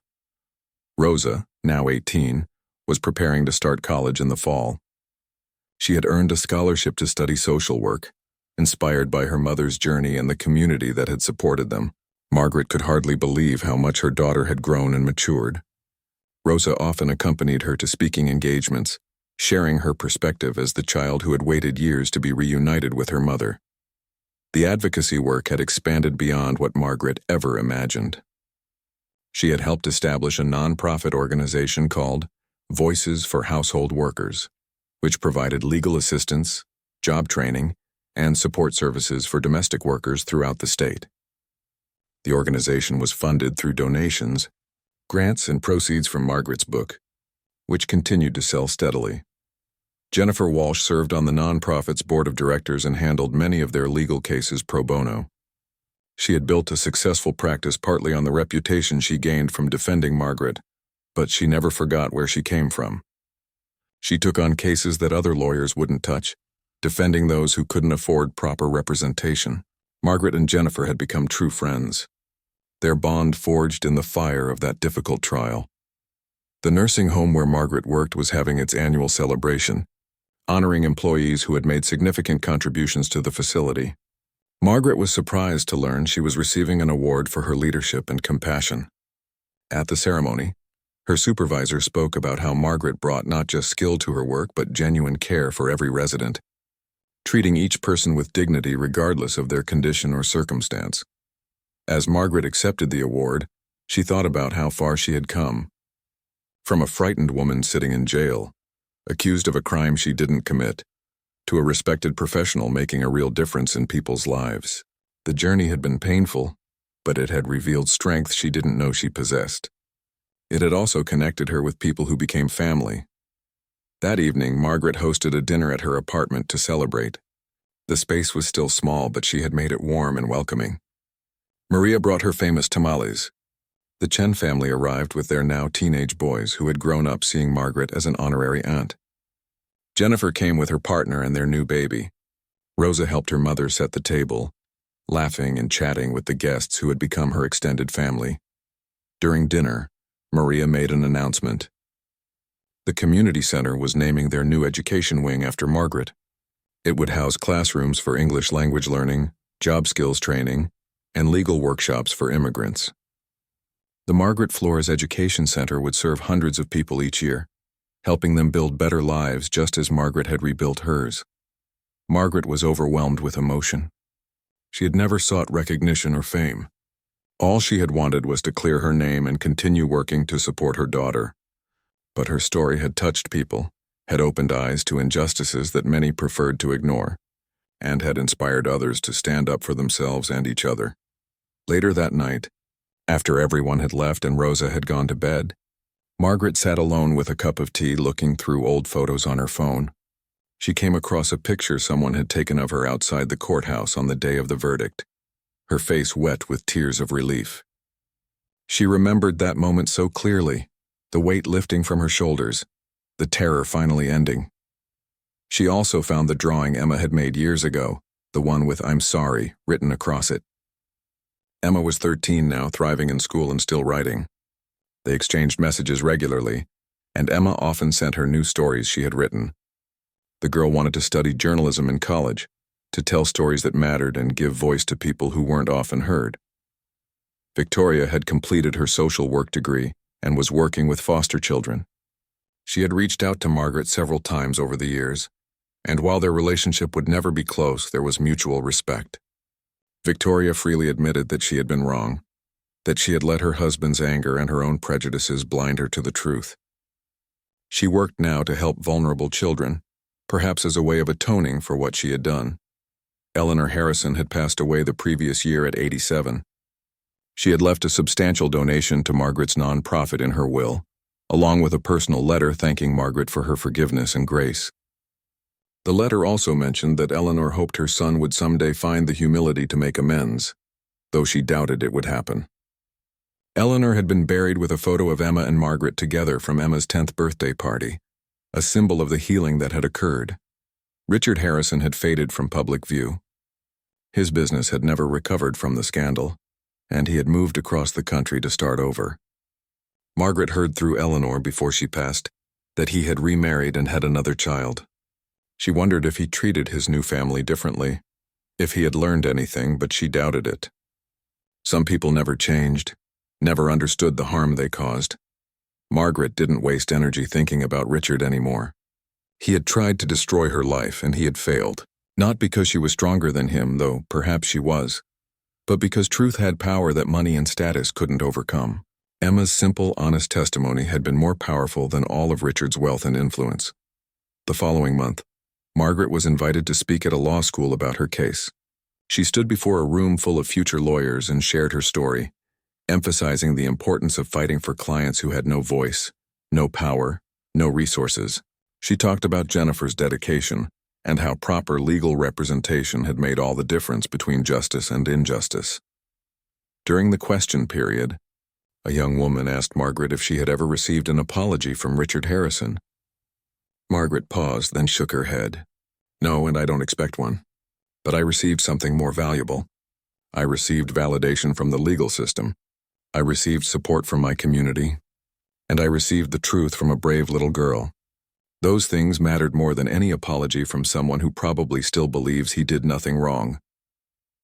Rosa, now 18, was preparing to start college in the fall. She had earned a scholarship to study social work, inspired by her mother's journey and the community that had supported them. Margaret could hardly believe how much her daughter had grown and matured. Rosa often accompanied her to speaking engagements, sharing her perspective as the child who had waited years to be reunited with her mother. The advocacy work had expanded beyond what Margaret ever imagined. She had helped establish a nonprofit organization called Voices for Household Workers, which provided legal assistance, job training, and support services for domestic workers throughout the state. The organization was funded through donations, grants, and proceeds from Margaret's book, which continued to sell steadily. Jennifer Walsh served on the nonprofit's board of directors and handled many of their legal cases pro bono. She had built a successful practice partly on the reputation she gained from defending Margaret, but she never forgot where she came from. She took on cases that other lawyers wouldn't touch, defending those who couldn't afford proper representation. Margaret and Jennifer had become true friends, their bond forged in the fire of that difficult trial. The nursing home where Margaret worked was having its annual celebration, honoring employees who had made significant contributions to the facility. Margaret was surprised to learn she was receiving an award for her leadership and compassion. At the ceremony, her supervisor spoke about how Margaret brought not just skill to her work but genuine care for every resident, treating each person with dignity regardless of their condition or circumstance. As Margaret accepted the award, she thought about how far she had come. From a frightened woman sitting in jail, accused of a crime she didn't commit, to a respected professional making a real difference in people's lives. The journey had been painful, but it had revealed strength she didn't know she possessed. It had also connected her with people who became family. That evening, Margaret hosted a dinner at her apartment to celebrate. The space was still small, but she had made it warm and welcoming. Maria brought her famous tamales. The Chen family arrived with their now teenage boys who had grown up seeing Margaret as an honorary aunt. Jennifer came with her partner and their new baby. Rosa helped her mother set the table, laughing and chatting with the guests who had become her extended family. During dinner, Maria made an announcement. The community center was naming their new education wing after Margaret. It would house classrooms for English language learning, job skills training, and legal workshops for immigrants. The Margaret Flores Education Center would serve hundreds of people each year, helping them build better lives just as Margaret had rebuilt hers. Margaret was overwhelmed with emotion. She had never sought recognition or fame. All she had wanted was to clear her name and continue working to support her daughter. But her story had touched people, had opened eyes to injustices that many preferred to ignore, and had inspired others to stand up for themselves and each other. Later that night, after everyone had left and Rosa had gone to bed, Margaret sat alone with a cup of tea looking through old photos on her phone. She came across a picture someone had taken of her outside the courthouse on the day of the verdict, her face wet with tears of relief. She remembered that moment so clearly, the weight lifting from her shoulders, the terror finally ending. She also found the drawing Emma had made years ago, the one with "I'm sorry" written across it. Emma was 13 now, thriving in school and still writing. They exchanged messages regularly, and Emma often sent her new stories she had written. The girl wanted to study journalism in college, to tell stories that mattered and give voice to people who weren't often heard. Victoria had completed her social work degree and was working with foster children. She had reached out to Margaret several times over the years, and while their relationship would never be close, there was mutual respect. Victoria freely admitted that she had been wrong. that she had let her husband's anger and her own prejudices blind her to the truth. She worked now to help vulnerable children, perhaps as a way of atoning for what she had done. Eleanor Harrison had passed away the previous year at 87. She had left a substantial donation to Margaret's nonprofit in her will, along with a personal letter thanking Margaret for her forgiveness and grace. The letter also mentioned that Eleanor hoped her son would someday find the humility to make amends, though she doubted it would happen. Eleanor had been buried with a photo of Emma and Margaret together from Emma's 10th birthday party, a symbol of the healing that had occurred. Richard Harrison had faded from public view. His business had never recovered from the scandal, and he had moved across the country to start over. Margaret heard through Eleanor before she passed that he had remarried and had another child. She wondered if he treated his new family differently, if he had learned anything, but she doubted it. Some people never changed, never understood the harm they caused. Margaret didn't waste energy thinking about Richard anymore. He had tried to destroy her life, and he had failed, not because she was stronger than him, though perhaps she was, but because truth had power that money and status couldn't overcome. Emma's simple, honest testimony had been more powerful than all of Richard's wealth and influence. The following month, Margaret was invited to speak at a law school about her case. She stood before a room full of future lawyers and shared her story, emphasizing the importance of fighting for clients who had no voice, no power, no resources. She talked about Jennifer's dedication and how proper legal representation had made all the difference between justice and injustice. During the question period, a young woman asked Margaret if she had ever received an apology from Richard Harrison. Margaret paused, then shook her head. No, and I don't expect one. But I received something more valuable. I received validation from the legal system. I received support from my community. And I received the truth from a brave little girl. Those things mattered more than any apology from someone who probably still believes he did nothing wrong.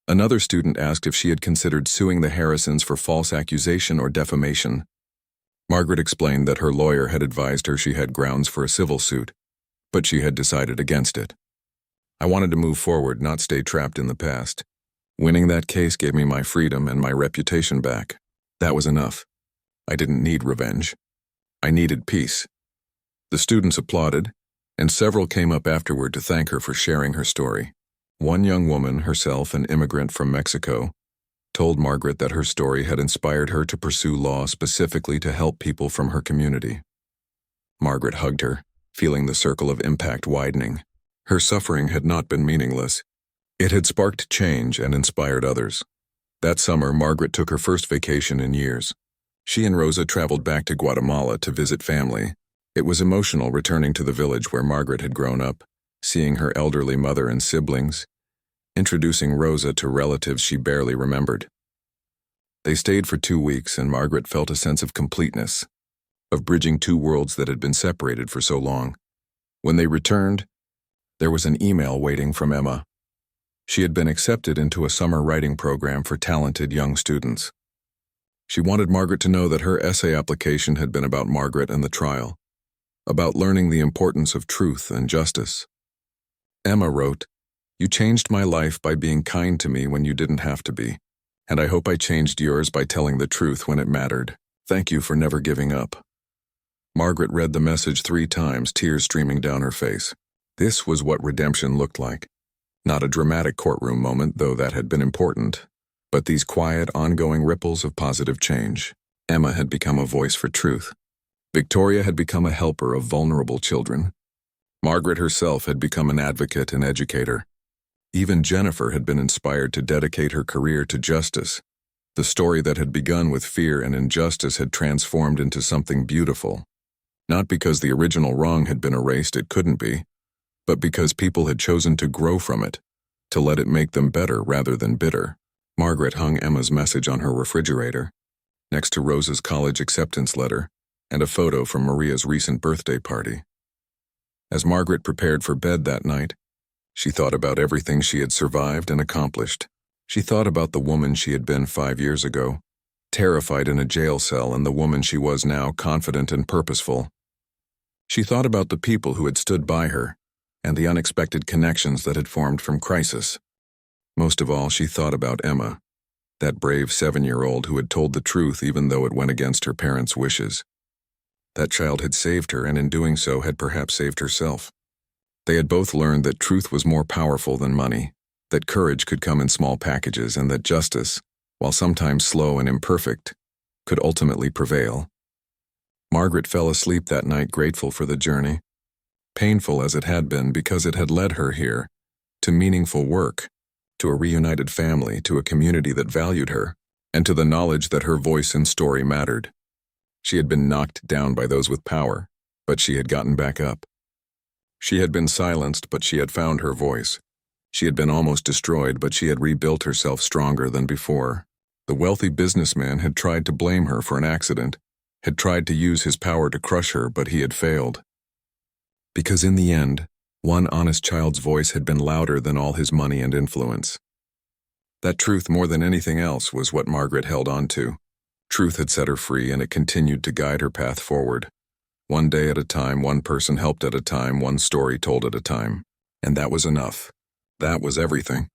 Another student asked if she had considered suing the Harrisons for false accusation or defamation. Margaret explained that her lawyer had advised her she had grounds for a civil suit, but she had decided against it. I wanted to move forward, not stay trapped in the past. Winning that case gave me my freedom and my reputation back. That was enough. I didn't need revenge. I needed peace. The students applauded, and several came up afterward to thank her for sharing her story. One young woman, herself an immigrant from Mexico, told Margaret that her story had inspired her to pursue law specifically to help people from her community. Margaret hugged her, feeling the circle of impact widening. Her suffering had not been meaningless. It had sparked change and inspired others. That summer, Margaret took her first vacation in years. She and Rosa traveled back to Guatemala to visit family. It was emotional returning to the village where Margaret had grown up, seeing her elderly mother and siblings, introducing Rosa to relatives she barely remembered. They stayed for 2 weeks, and Margaret felt a sense of completeness, of bridging two worlds that had been separated for so long. When they returned, there was an email waiting from Emma. She had been accepted into a summer writing program for talented young students. She wanted Margaret to know that her essay application had been about Margaret and the trial, about learning the importance of truth and justice. Emma wrote, "You changed my life by being kind to me when you didn't have to be, and I hope I changed yours by telling the truth when it mattered. Thank you for never giving up." Margaret read the message 3 times, tears streaming down her face. This was what redemption looked like. Not a dramatic courtroom moment, though that had been important, but these quiet, ongoing ripples of positive change. Emma had become a voice for truth. Victoria had become a helper of vulnerable children. Margaret herself had become an advocate and educator. Even Jennifer had been inspired to dedicate her career to justice. The story that had begun with fear and injustice had transformed into something beautiful. Not because the original wrong had been erased, it couldn't be, but because people had chosen to grow from it, to let it make them better rather than bitter. Margaret hung Emma's message on her refrigerator, next to Rosa's college acceptance letter and a photo from Maria's recent birthday party. As Margaret prepared for bed that night, she thought about everything she had survived and accomplished. She thought about the woman she had been 5 years ago, terrified in a jail cell, and the woman she was now, confident and purposeful. She thought about the people who had stood by her, and the unexpected connections that had formed from crisis. Most of all, she thought about Emma. That brave 7-year-old who had told the truth even though it went against her parents' wishes. That child had saved her, and in doing so had perhaps saved herself. They had both learned that truth was more powerful than money, that courage could come in small packages, and that justice, while sometimes slow and imperfect, could ultimately prevail. Margaret fell asleep that night grateful for the journey, painful as it had been because it had led her here, to meaningful work, to a reunited family, to a community that valued her, and to the knowledge that her voice and story mattered. She had been knocked down by those with power, but she had gotten back up. She had been silenced, but she had found her voice. She had been almost destroyed, but she had rebuilt herself stronger than before. The wealthy businessman had tried to blame her for an accident, had tried to use his power to crush her, but he had failed. Because in the end, one honest child's voice had been louder than all his money and influence. That truth, more than anything else, was what Margaret held on to. Truth had set her free, and it continued to guide her path forward. One day at a time, one person helped at a time, one story told at a time. And that was enough. That was everything.